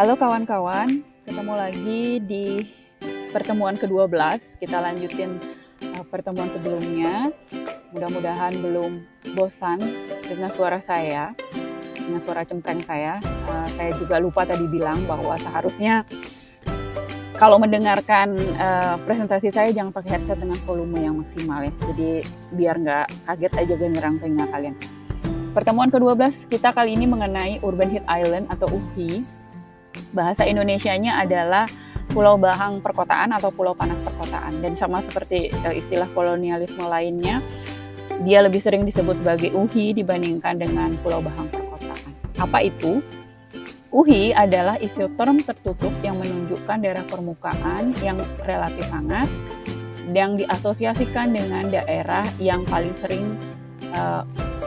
Halo kawan-kawan, ketemu lagi di pertemuan ke-12. Kita lanjutin pertemuan sebelumnya. Mudah-mudahan belum bosan dengan suara saya, dengan suara cempreng saya. Saya juga lupa tadi bilang bahwa seharusnya kalau mendengarkan presentasi saya jangan pakai headset dengan volume yang maksimal ya. Jadi biar nggak kaget aja nyerang telinga kalian. Pertemuan ke-12 kita kali ini mengenai Urban Heat Island atau UHI. Bahasa Indonesianya adalah Pulau Bahang Perkotaan atau Pulau Panas Perkotaan. Dan sama seperti istilah kolonialisme lainnya, dia lebih sering disebut sebagai UHI dibandingkan dengan Pulau Bahang Perkotaan. Apa itu? UHI adalah isoterm tertutup yang menunjukkan daerah permukaan yang relatif hangat yang diasosiasikan dengan daerah yang paling sering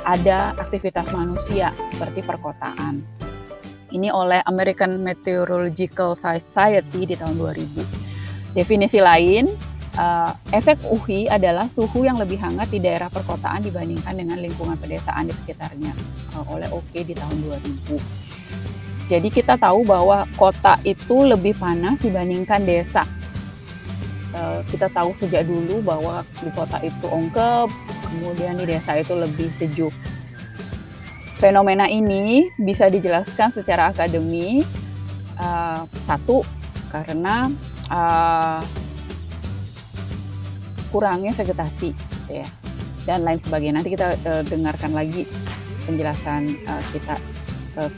ada aktivitas manusia seperti perkotaan. Ini oleh American Meteorological Society di tahun 2000. Definisi lain, efek UHI adalah suhu yang lebih hangat di daerah perkotaan dibandingkan dengan lingkungan pedesaan di sekitarnya, oleh OK di tahun 2000. Jadi kita tahu bahwa kota itu lebih panas dibandingkan desa. Kita tahu sejak dulu bahwa di kota itu ongkep, kemudian di desa itu lebih sejuk. Fenomena ini bisa dijelaskan secara akademik, satu, karena kurangnya vegetasi, ya, dan lain sebagainya. Nanti kita dengarkan lagi penjelasan kita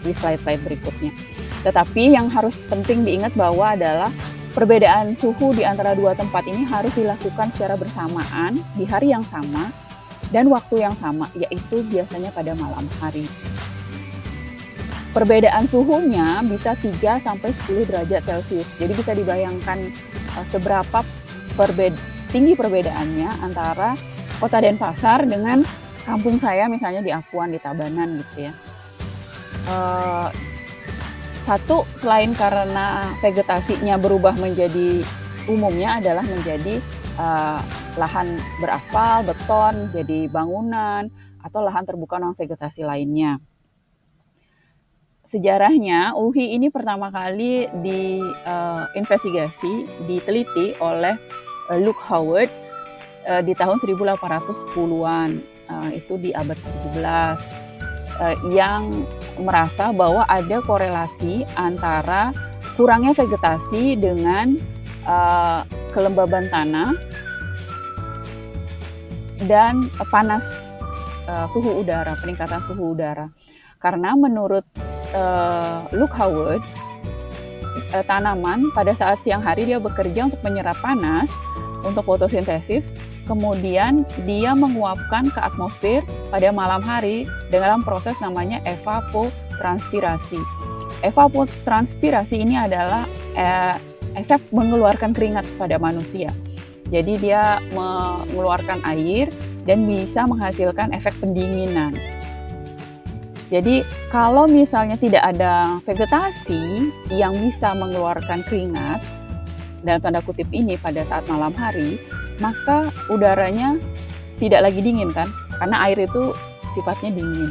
di slide-slide berikutnya. Tetapi yang harus penting diingat bahwa adalah perbedaan suhu di antara dua tempat ini harus dilakukan secara bersamaan di hari yang sama dan waktu yang sama, yaitu biasanya pada malam hari. Perbedaan suhunya bisa 3-10 derajat Celcius. Jadi bisa dibayangkan seberapa tinggi perbedaannya antara kota Denpasar dengan kampung saya misalnya di Apuan, di Tabanan gitu ya. Satu, selain karena vegetasinya berubah menjadi umumnya adalah menjadi lahan beraspal, beton, jadi bangunan, atau lahan terbuka non-vegetasi lainnya. Sejarahnya, UHI ini pertama kali diinvestigasi, diteliti oleh Luke Howard di tahun 1810-an, itu di abad ke-17, yang merasa bahwa ada korelasi antara kurangnya vegetasi dengan kelembaban tanah dan panas suhu udara, peningkatan suhu udara. Karena menurut Luke Howard, tanaman pada saat siang hari dia bekerja untuk menyerap panas untuk fotosintesis, kemudian dia menguapkan ke atmosfer pada malam hari dengan proses namanya evapotranspirasi. Evapotranspirasi ini adalah efek mengeluarkan keringat pada manusia. Jadi dia mengeluarkan air dan bisa menghasilkan efek pendinginan. Jadi kalau misalnya tidak ada vegetasi yang bisa mengeluarkan keringat, dalam tanda kutip ini pada saat malam hari, maka udaranya tidak lagi dingin kan, karena air itu sifatnya dingin.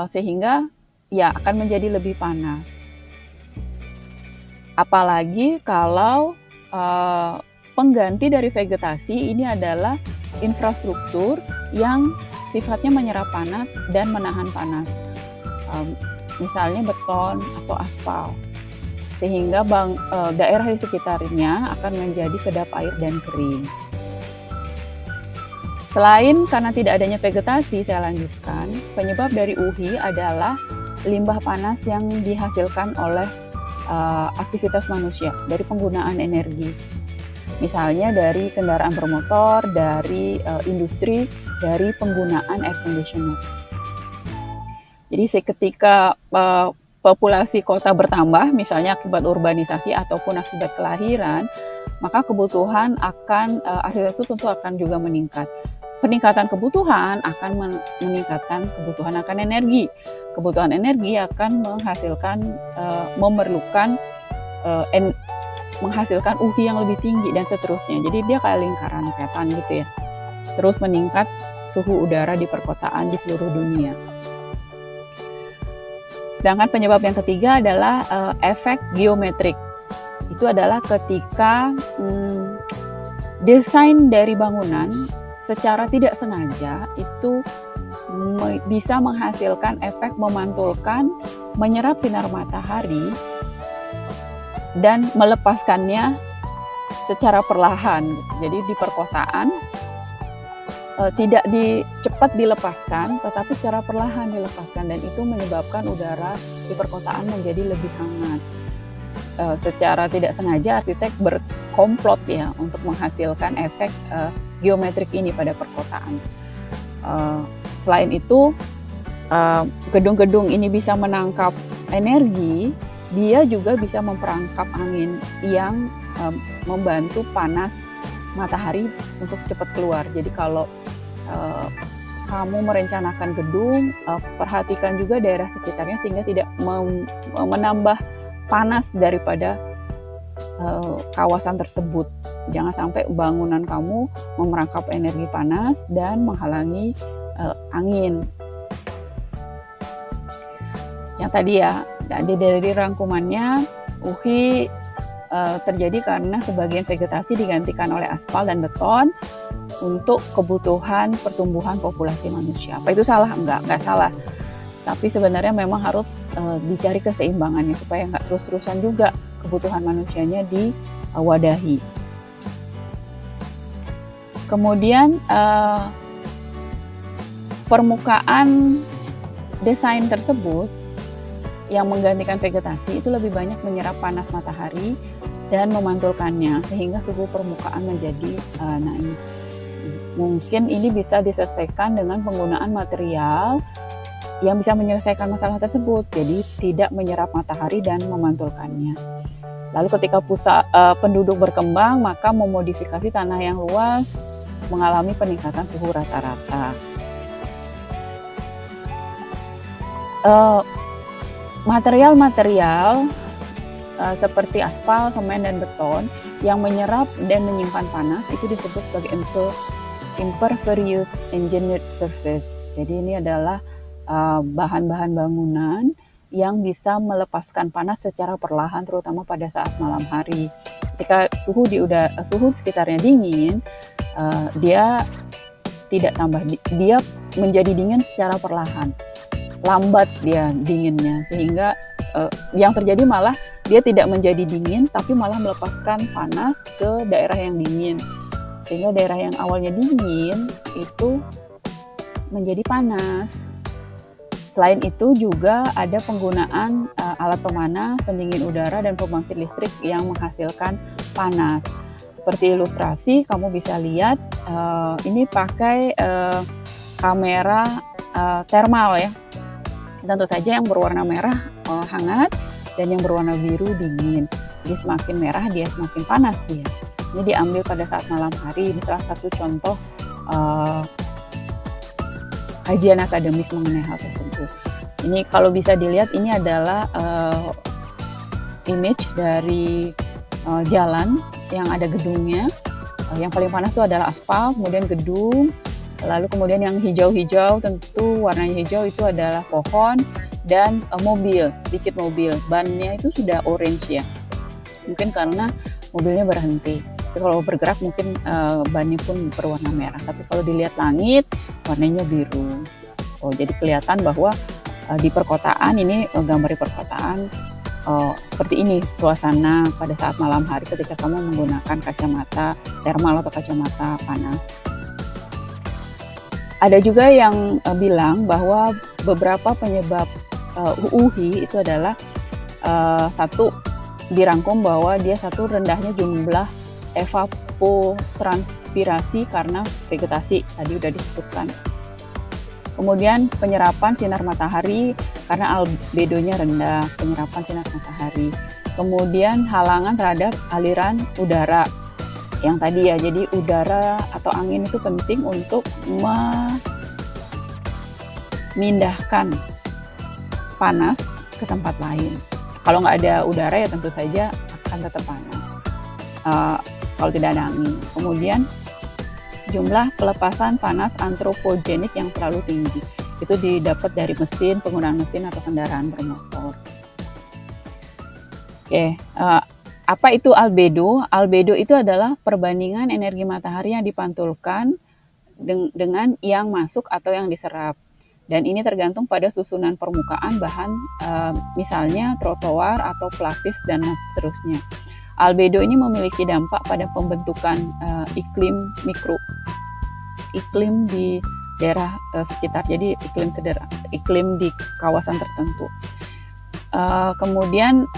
Sehingga ya akan menjadi lebih panas. Apalagi kalau pengganti dari vegetasi ini adalah infrastruktur yang sifatnya menyerap panas dan menahan panas, misalnya beton atau aspal, sehingga daerah di sekitarnya akan menjadi kedap air dan kering. Selain karena tidak adanya vegetasi, saya lanjutkan, penyebab dari UHI adalah limbah panas yang dihasilkan oleh aktivitas manusia dari penggunaan energi. Misalnya dari kendaraan bermotor, dari industri, dari penggunaan air conditioner. Jadi ketika populasi kota bertambah, misalnya akibat urbanisasi ataupun akibat kelahiran, maka kebutuhan akan itu tentu akan juga meningkat. Peningkatan kebutuhan akan meningkatkan kebutuhan akan energi. Kebutuhan energi akan menghasilkan UHI yang lebih tinggi dan seterusnya. Jadi dia kayak lingkaran setan gitu ya. Terus meningkat suhu udara di perkotaan di seluruh dunia. Sedangkan penyebab yang ketiga adalah efek geometrik. Itu adalah ketika desain dari bangunan secara tidak sengaja itu bisa menghasilkan efek memantulkan, menyerap sinar matahari, dan melepaskannya secara perlahan. Jadi di perkotaan tidak cepat dilepaskan, tetapi secara perlahan dilepaskan, dan itu menyebabkan udara di perkotaan menjadi lebih hangat. Secara tidak sengaja arsitek berkomplot ya untuk menghasilkan efek geometrik ini pada perkotaan. Selain itu, gedung-gedung ini bisa menangkap energi, dia juga bisa memperangkap angin yang membantu panas matahari untuk cepat keluar. Jadi kalau kamu merencanakan gedung, perhatikan juga daerah sekitarnya sehingga tidak menambah panas daripada kawasan tersebut. Jangan sampai bangunan kamu memerangkap energi panas dan menghalangi angin. Yang tadi ya, dari rangkumannya, UHI terjadi karena sebagian vegetasi digantikan oleh aspal dan beton untuk kebutuhan pertumbuhan populasi manusia. Apa itu salah? Enggak salah. Tapi sebenarnya memang harus dicari keseimbangannya supaya nggak terus-terusan juga kebutuhan manusianya diwadahi. Kemudian permukaan desain tersebut yang menggantikan vegetasi itu lebih banyak menyerap panas matahari dan memantulkannya sehingga suhu permukaan menjadi naik. Mungkin ini bisa diselesaikan dengan penggunaan material yang bisa menyelesaikan masalah tersebut, jadi tidak menyerap matahari dan memantulkannya. Lalu ketika penduduk berkembang, maka memodifikasi tanah yang luas mengalami peningkatan suhu rata-rata. Material-material seperti aspal, semen, dan beton yang menyerap dan menyimpan panas itu disebut sebagai impervious engineered surface. Jadi ini adalah bahan-bahan bangunan yang bisa melepaskan panas secara perlahan, terutama pada saat malam hari. Ketika suhu sekitarnya dingin, dia tidak dia menjadi dingin secara perlahan, lambat dia dinginnya, sehingga yang terjadi malah dia tidak menjadi dingin, tapi malah melepaskan panas ke daerah yang dingin, sehingga daerah yang awalnya dingin itu menjadi panas. Selain itu juga ada penggunaan alat pemanas, pendingin udara, dan pembangkit listrik yang menghasilkan panas. Seperti ilustrasi, kamu bisa lihat ini pakai kamera thermal ya. Tentu saja yang berwarna merah hangat dan yang berwarna biru dingin. Jadi semakin merah dia semakin panas dia. Ini diambil pada saat malam hari. Ini salah satu contoh kajian akademik mengenai hal tersebut. Ini kalau bisa dilihat, ini adalah image dari jalan yang ada gedungnya. Yang paling panas itu adalah aspal, kemudian gedung, lalu kemudian yang hijau-hijau, tentu warnanya hijau itu adalah pohon, dan mobil, sedikit mobil. Bannya itu sudah orange ya, mungkin karena mobilnya berhenti. Tapi kalau bergerak mungkin bannya pun berwarna merah. Tapi kalau dilihat langit, warnanya biru. Oh, jadi kelihatan bahwa di perkotaan ini, gambar di perkotaan seperti ini suasana pada saat malam hari ketika kamu menggunakan kacamata thermal atau kacamata panas. Ada juga yang bilang bahwa beberapa penyebab UHI itu adalah satu, dirangkum bahwa dia rendahnya jumlah evapotranspirasi karena vegetasi, tadi udah disebutkan. Kemudian penyerapan sinar matahari karena albedonya rendah, penyerapan sinar matahari. Kemudian halangan terhadap aliran udara yang tadi ya, jadi udara atau angin itu penting untuk memindahkan panas ke tempat lain. Kalau nggak ada udara ya tentu saja akan tetap panas kalau tidak ada angin. Kemudian jumlah pelepasan panas antropogenik yang terlalu tinggi. Itu didapat dari mesin, penggunaan mesin atau kendaraan bermotor. Oke, apa itu albedo? Albedo itu adalah perbandingan energi matahari yang dipantulkan dengan yang masuk atau yang diserap. Dan ini tergantung pada susunan permukaan bahan, misalnya trotoar atau pelapis dan seterusnya. Albedo ini memiliki dampak pada pembentukan iklim mikro, iklim di daerah sekitar, jadi iklim di kawasan tertentu. Kemudian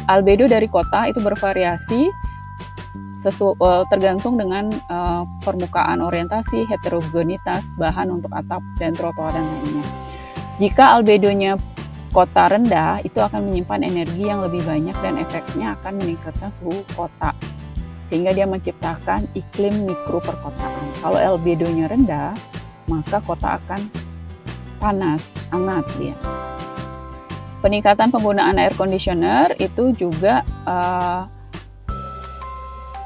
albedo dari kota itu bervariasi tergantung dengan permukaan, orientasi, heterogenitas bahan untuk atap dan trotoar dan lainnya. Jika albedonya kota rendah, itu akan menyimpan energi yang lebih banyak dan efeknya akan meningkatkan suhu kota, sehingga dia menciptakan iklim mikro perkotaan. Kalau albedonya rendah, maka kota akan panas, hangat dia. Peningkatan penggunaan air conditioner itu juga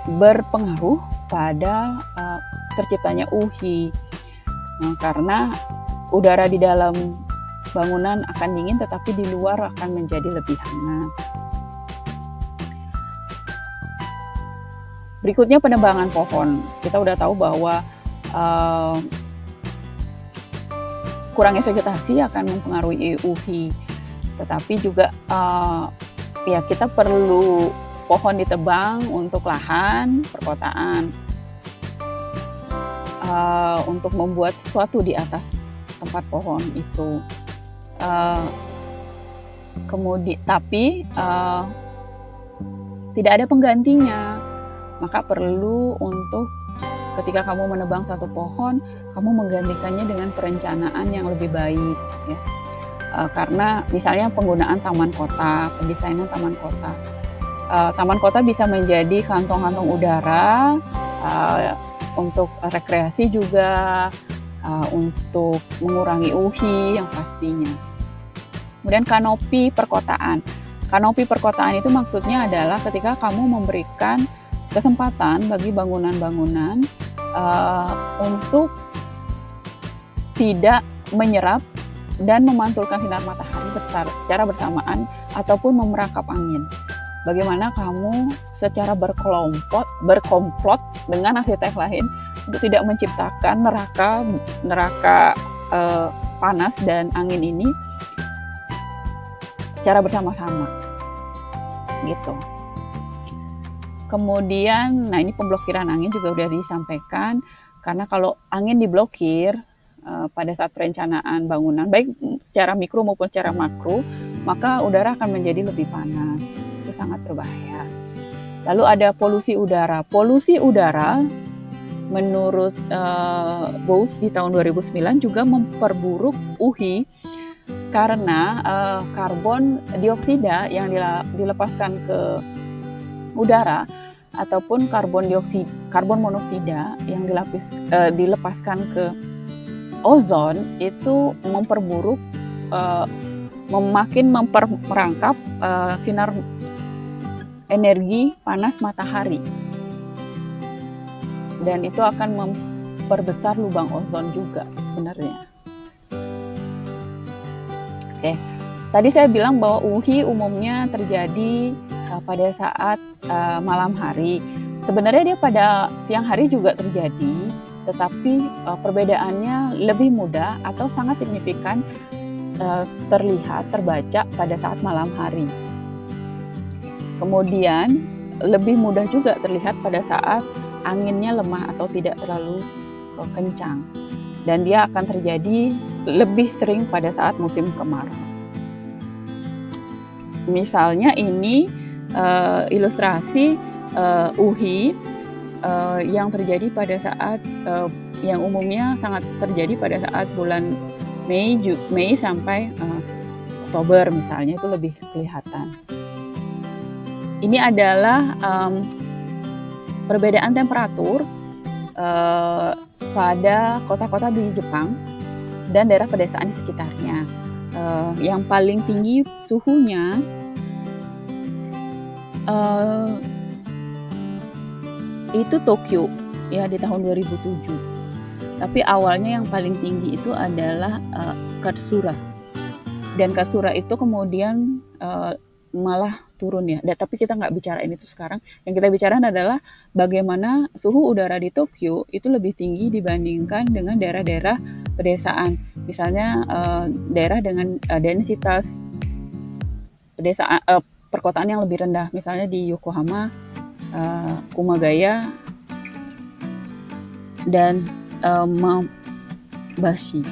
berpengaruh pada terciptanya UHI, karena udara di dalam bangunan akan dingin, tetapi di luar akan menjadi lebih hangat. Berikutnya penebangan pohon. Kita udah tahu bahwa kurangnya vegetasi akan mempengaruhi UHI, tetapi juga ya kita perlu pohon ditebang untuk lahan perkotaan, untuk membuat sesuatu di atas tempat pohon itu. Tapi tidak ada penggantinya, maka perlu untuk ketika kamu menebang satu pohon, kamu menggantikannya dengan perencanaan yang lebih baik, ya. Karena misalnya penggunaan taman kota, pendesainan taman kota. Taman kota bisa menjadi kantong-kantong udara untuk rekreasi juga, untuk mengurangi UHI yang pastinya. Kemudian kanopi perkotaan. Kanopi perkotaan itu maksudnya adalah ketika kamu memberikan kesempatan bagi bangunan-bangunan untuk tidak menyerap dan memantulkan sinar matahari secara bersamaan ataupun memerangkap angin. Bagaimana kamu secara berkomplot dengan arsitek lain untuk tidak menciptakan neraka panas dan angin ini secara bersama-sama, gitu. Kemudian, nah ini pemblokiran angin juga udah disampaikan, karena kalau angin diblokir pada saat perencanaan bangunan, baik secara mikro maupun secara makro, maka udara akan menjadi lebih panas. Itu sangat berbahaya. Lalu ada polusi udara. Polusi udara menurut Bose di tahun 2009 juga memperburuk UHI karena karbon dioksida yang dilepaskan ke udara ataupun karbon monoksida yang dilepaskan ke ozon itu memperburuk, makin merangkap sinar energi panas matahari, dan itu akan memperbesar lubang ozon juga sebenarnya. Oke, tadi saya bilang bahwa UHI umumnya terjadi pada saat malam hari. Sebenarnya dia pada siang hari juga terjadi, tetapi perbedaannya lebih mudah atau sangat signifikan terbaca pada saat malam hari. Kemudian lebih mudah juga terlihat pada saat anginnya lemah atau tidak terlalu kencang, dan dia akan terjadi lebih sering pada saat musim kemarau. Misalnya ini ilustrasi UHI yang terjadi pada saat yang umumnya sangat terjadi pada saat bulan Mei sampai Oktober misalnya, itu lebih kelihatan. Ini adalah perbedaan temperatur pada kota-kota di Jepang dan daerah pedesaan di sekitarnya. Yang paling tinggi suhunya itu Tokyo, ya, di tahun 2007. Tapi awalnya yang paling tinggi itu adalah Katsura. Dan Katsura itu kemudian malah turun ya. Tapi kita nggak bicarain itu sekarang. Yang kita bicarain adalah bagaimana suhu udara di Tokyo itu lebih tinggi dibandingkan dengan daerah-daerah pedesaan. Misalnya daerah dengan densitas pedesaan perkotaan yang lebih rendah. Misalnya di Yokohama, Kumagaya, dan Mabashi.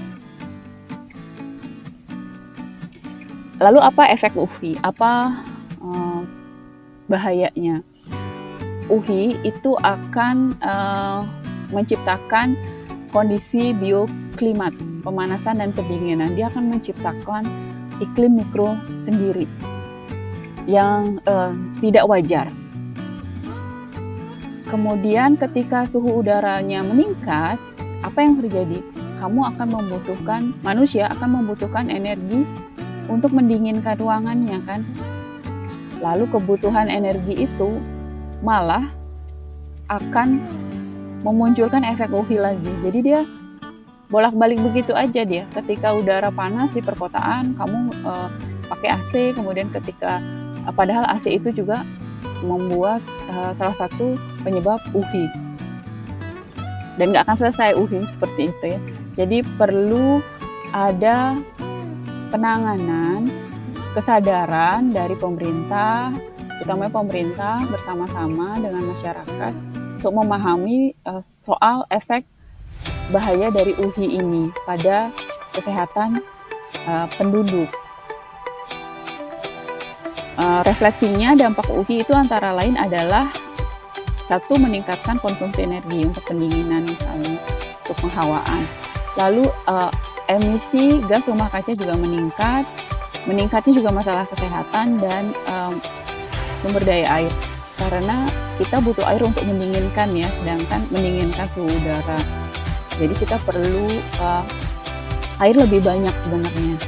Lalu apa efek UV? Apa bahayanya? UV itu akan menciptakan kondisi bioklimat, pemanasan dan kedinginan. Dia akan menciptakan iklim mikro sendiri yang tidak wajar. Kemudian ketika suhu udaranya meningkat, apa yang terjadi? Manusia akan membutuhkan energi untuk mendinginkan ruangannya kan. Lalu kebutuhan energi itu malah akan memunculkan efek UV lagi. Jadi dia bolak-balik begitu aja dia. Ketika udara panas di perkotaan, kamu pakai AC, kemudian ketika padahal AC itu juga membuat salah satu penyebab UV. Dan nggak akan selesai UV seperti itu ya. Jadi perlu ada penanganan, kesadaran dari pemerintah, terutama pemerintah bersama-sama dengan masyarakat untuk memahami soal efek bahaya dari UV ini pada kesehatan penduduk. Refleksinya dampak UV itu antara lain adalah satu, meningkatkan konsumsi energi untuk pendinginan misalnya, untuk penghawaan. Lalu emisi gas rumah kaca juga meningkatnya juga masalah kesehatan dan sumber daya air, karena kita butuh air untuk mendinginkan ya, sedangkan mendinginkan suhu udara. Jadi kita perlu air lebih banyak sebenarnya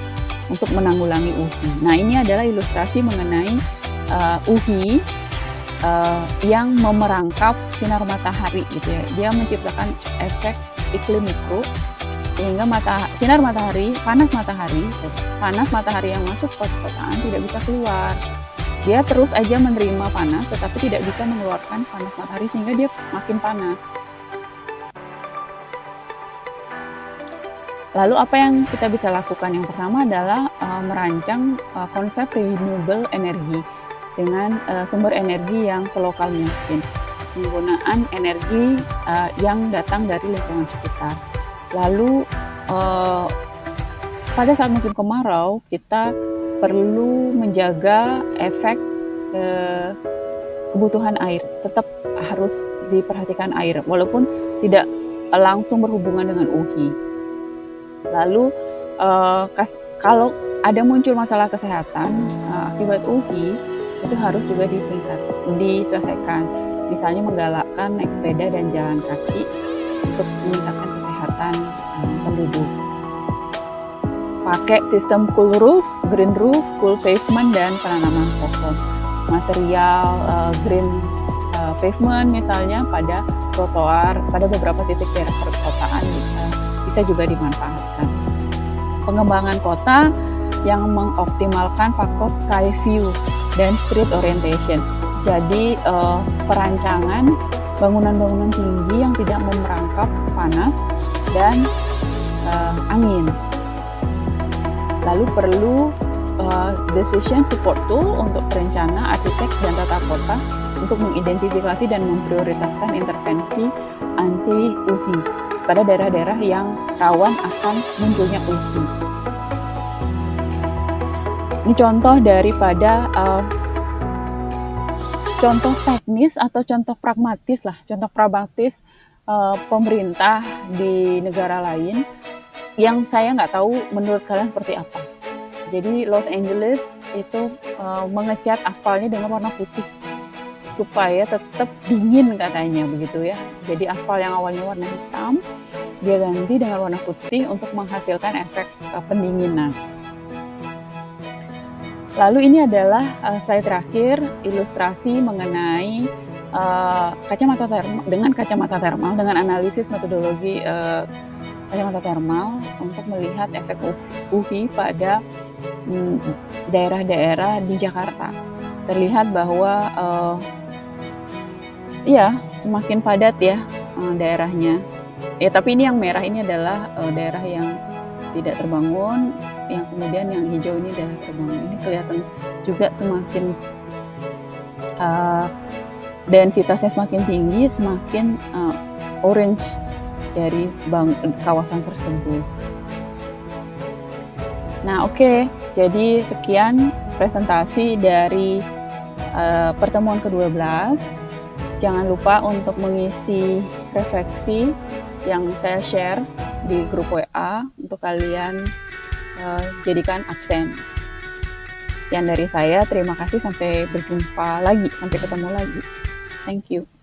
untuk menanggulangi UV. Nah, ini adalah ilustrasi mengenai UV yang memerangkap sinar matahari gitu ya. Dia menciptakan efek iklim mikro sehingga panas matahari yang masuk ke perkotaan tidak bisa keluar. Dia terus aja menerima panas tetapi tidak bisa mengeluarkan panas matahari sehingga dia makin panas. Lalu apa yang kita bisa lakukan? Yang pertama adalah merancang konsep renewable energy dengan sumber energi yang selokal mungkin. Penggunaan energi yang datang dari lingkungan sekitar. Lalu pada saat musim kemarau kita perlu menjaga efek kebutuhan air. Tetap harus diperhatikan air walaupun tidak langsung berhubungan dengan UV. Lalu kalau ada muncul masalah kesehatan akibat UV, itu harus juga diselesaikan. Misalnya menggalakkan naik sepeda dan jalan kaki untuk meningkatkan kesehatan penduduk. Pakai sistem cool roof, green roof, cool pavement, dan penanaman pohon. Material green pavement misalnya pada trotoar, pada beberapa titik daerah perkotaan bisa juga dimanfaatkan. Pengembangan kota yang mengoptimalkan faktor sky view dan street orientation. Jadi perancangan bangunan-bangunan tinggi yang tidak memerangkap panas dan angin. Lalu perlu decision support tool untuk perencana, arsitek, dan tata kota untuk mengidentifikasi dan memprioritaskan intervensi anti UV pada daerah-daerah yang rawan akan munculnya UV. Ini contoh daripada contoh teknis atau contoh pragmatis pemerintah di negara lain yang saya nggak tahu menurut kalian seperti apa. Jadi Los Angeles itu mengecat aspalnya dengan warna putih supaya tetap dingin katanya begitu ya. Jadi aspal yang awalnya warna hitam dia ganti dengan warna putih untuk menghasilkan efek pendinginan. Lalu ini adalah slide terakhir, ilustrasi mengenai kacamata thermal, dengan analisis metodologi kacamata thermal untuk melihat efek UV pada daerah-daerah di Jakarta. Terlihat bahwa ya semakin padat ya daerahnya. Ya, tapi ini yang merah ini adalah daerah yang tidak terbangun, yang kemudian yang hijau ini daerah terbangun. Ini kelihatan juga semakin densitasnya semakin tinggi, semakin orange dari kawasan tersebut. Nah, oke. Jadi sekian presentasi dari pertemuan ke-12. Jangan lupa untuk mengisi refleksi yang saya share di grup WA untuk kalian jadikan absen. Sekian dari saya, terima kasih, sampai berjumpa lagi, sampai ketemu lagi. Thank you.